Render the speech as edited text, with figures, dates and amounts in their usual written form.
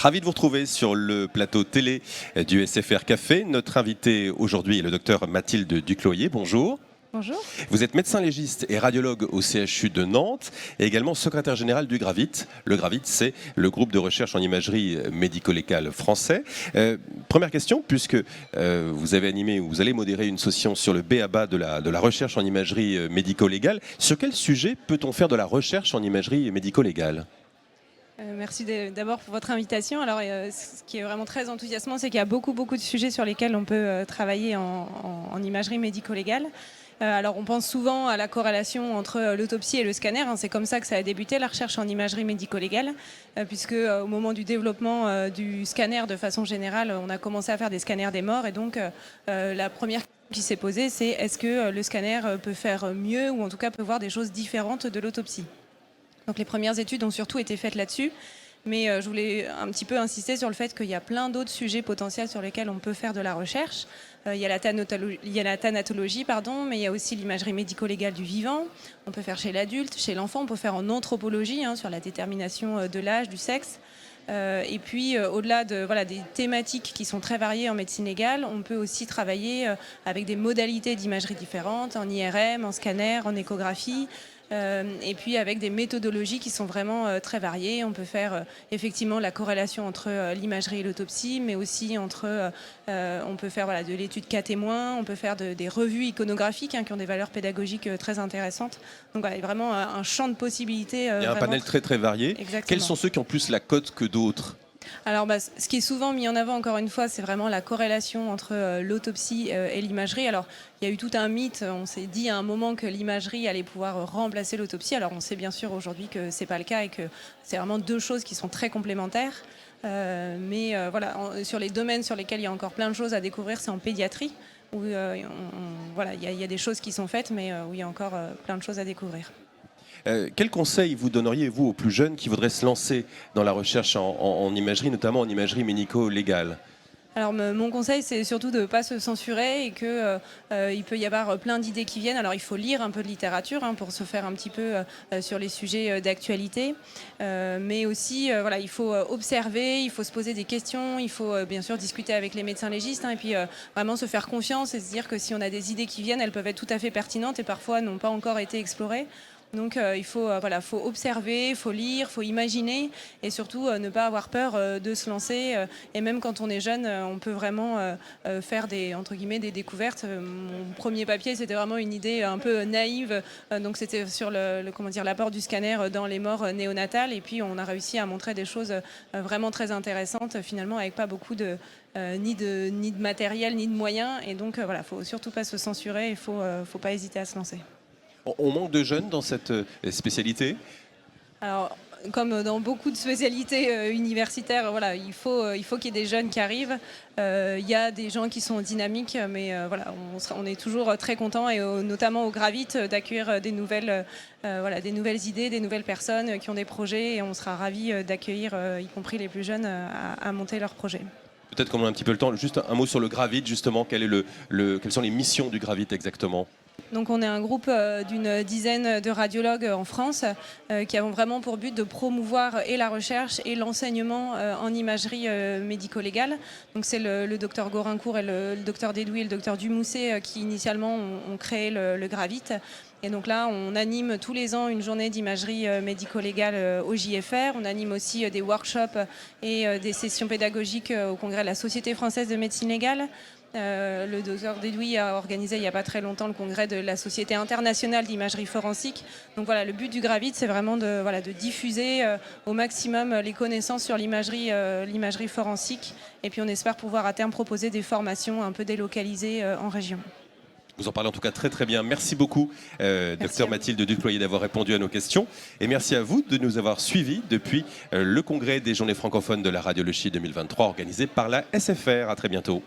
Ravi de vous retrouver sur le plateau télé du SFR Café. Notre invité aujourd'hui est le docteur Mathilde Ducloyer. Bonjour. Bonjour. Vous êtes médecin légiste et radiologue au CHU de Nantes et également secrétaire général du GRAVIT. Le GRAVIT, c'est le groupe de recherche en imagerie médico-légale français. Première question, puisque vous avez animé ou vous allez modérer une session sur le b.a.-ba de la recherche en imagerie médico-légale. Sur quel sujet peut-on faire de la recherche en imagerie médico-légale ? Merci d'abord pour votre invitation. Alors, ce qui est vraiment très enthousiasmant, c'est qu'il y a beaucoup de sujets sur lesquels on peut travailler en imagerie médico-légale. Alors, on pense souvent à la corrélation entre l'autopsie et le scanner. C'est comme ça que ça a débuté, la recherche en imagerie médico-légale, puisque au moment du développement du scanner, de façon générale, on a commencé à faire des scanners des morts. Et donc, la première question qui s'est posée, c'est est-ce que le scanner peut faire mieux ou en tout cas peut voir des choses différentes de l'autopsie ? Donc les premières études ont surtout été faites là-dessus, mais je voulais un petit peu insister sur le fait qu'il y a plein d'autres sujets potentiels sur lesquels on peut faire de la recherche. Il y a la thanatologie, mais il y a aussi l'imagerie médico-légale du vivant. On peut faire chez l'adulte, chez l'enfant, on peut faire en anthropologie, sur la détermination de l'âge, du sexe. Et puis au-delà des thématiques qui sont très variées en médecine légale, on peut aussi travailler avec des modalités d'imagerie différentes, en IRM, en scanner, en échographie. Et puis avec des méthodologies qui sont vraiment très variées. On peut faire effectivement la corrélation entre l'imagerie et l'autopsie, mais aussi on peut faire de l'étude cas témoins, on peut faire des revues iconographiques qui ont des valeurs pédagogiques très intéressantes. Donc voilà, il y a vraiment un champ de possibilités. Il y a un panel très varié. Exactement. Quels sont ceux qui ont plus la cote que d'autres ? Alors, ce qui est souvent mis en avant, encore une fois, c'est vraiment la corrélation entre l'autopsie et l'imagerie. Alors, il y a eu tout un mythe. On s'est dit à un moment que l'imagerie allait pouvoir remplacer l'autopsie. Alors, on sait bien sûr aujourd'hui que c'est pas le cas et que c'est vraiment deux choses qui sont très complémentaires. Sur les domaines sur lesquels il y a encore plein de choses à découvrir, c'est en pédiatrie où il y a des choses qui sont faites, mais où il y a encore plein de choses à découvrir. Quel conseil vous donneriez, vous, aux plus jeunes qui voudraient se lancer dans la recherche en imagerie, notamment en imagerie médico-légale ? Alors mon conseil, c'est surtout de ne pas se censurer et qu'il peut y avoir plein d'idées qui viennent. Alors il faut lire un peu de littérature pour se faire un petit peu sur les sujets d'actualité. Mais aussi, il faut observer, il faut se poser des questions, il faut bien sûr discuter avec les médecins légistes et puis vraiment se faire confiance et se dire que si on a des idées qui viennent, elles peuvent être tout à fait pertinentes et parfois n'ont pas encore été explorées. Donc il faut observer, il faut lire, il faut imaginer et surtout ne pas avoir peur de se lancer. Et même quand on est jeune, on peut vraiment faire des découvertes. Mon premier papier, c'était vraiment une idée un peu naïve. Donc c'était sur l'apport du scanner dans les morts néonatales. Et puis on a réussi à montrer des choses vraiment très intéressantes finalement avec pas beaucoup ni de matériel ni de moyens. Et donc faut surtout pas se censurer. Il faut pas hésiter à se lancer. On manque de jeunes dans cette spécialité ? Alors, comme dans beaucoup de spécialités universitaires, il faut qu'il y ait des jeunes qui arrivent. Il y a des gens qui sont dynamiques, mais on est toujours très contents, et notamment au GRAVIT, d'accueillir des nouvelles idées, des nouvelles personnes qui ont des projets, et on sera ravis d'accueillir, y compris les plus jeunes, à monter leurs projets. Peut-être qu'on a un petit peu le temps, juste un mot sur le GRAVIT, justement. Quelles sont les missions du GRAVIT exactement ? Donc on est un groupe d'une dizaine de radiologues en France qui avons vraiment pour but de promouvoir et la recherche et l'enseignement en imagerie médico-légale. Donc c'est le docteur Gorincourt et le docteur Dédouis et le docteur Dumousset qui initialement ont créé le GRAVIT. Et donc là, on anime tous les ans une journée d'imagerie médico-légale au JFR. On anime aussi des workshops et des sessions pédagogiques au congrès de la Société française de médecine légale. Le docteur Dédouis a organisé il n'y a pas très longtemps le congrès de la Société internationale d'imagerie forensique. Donc voilà, le but du GRAVIT, c'est vraiment de diffuser au maximum les connaissances sur l'imagerie forensique. Et puis on espère pouvoir à terme proposer des formations un peu délocalisées en région. Vous en parlez en tout cas très bien. Merci beaucoup, docteur Mathilde Ducloyer, d'avoir répondu à nos questions. Et merci à vous de nous avoir suivis depuis le congrès des journées francophones de la radiologie 2023 organisé par la SFR. À très bientôt.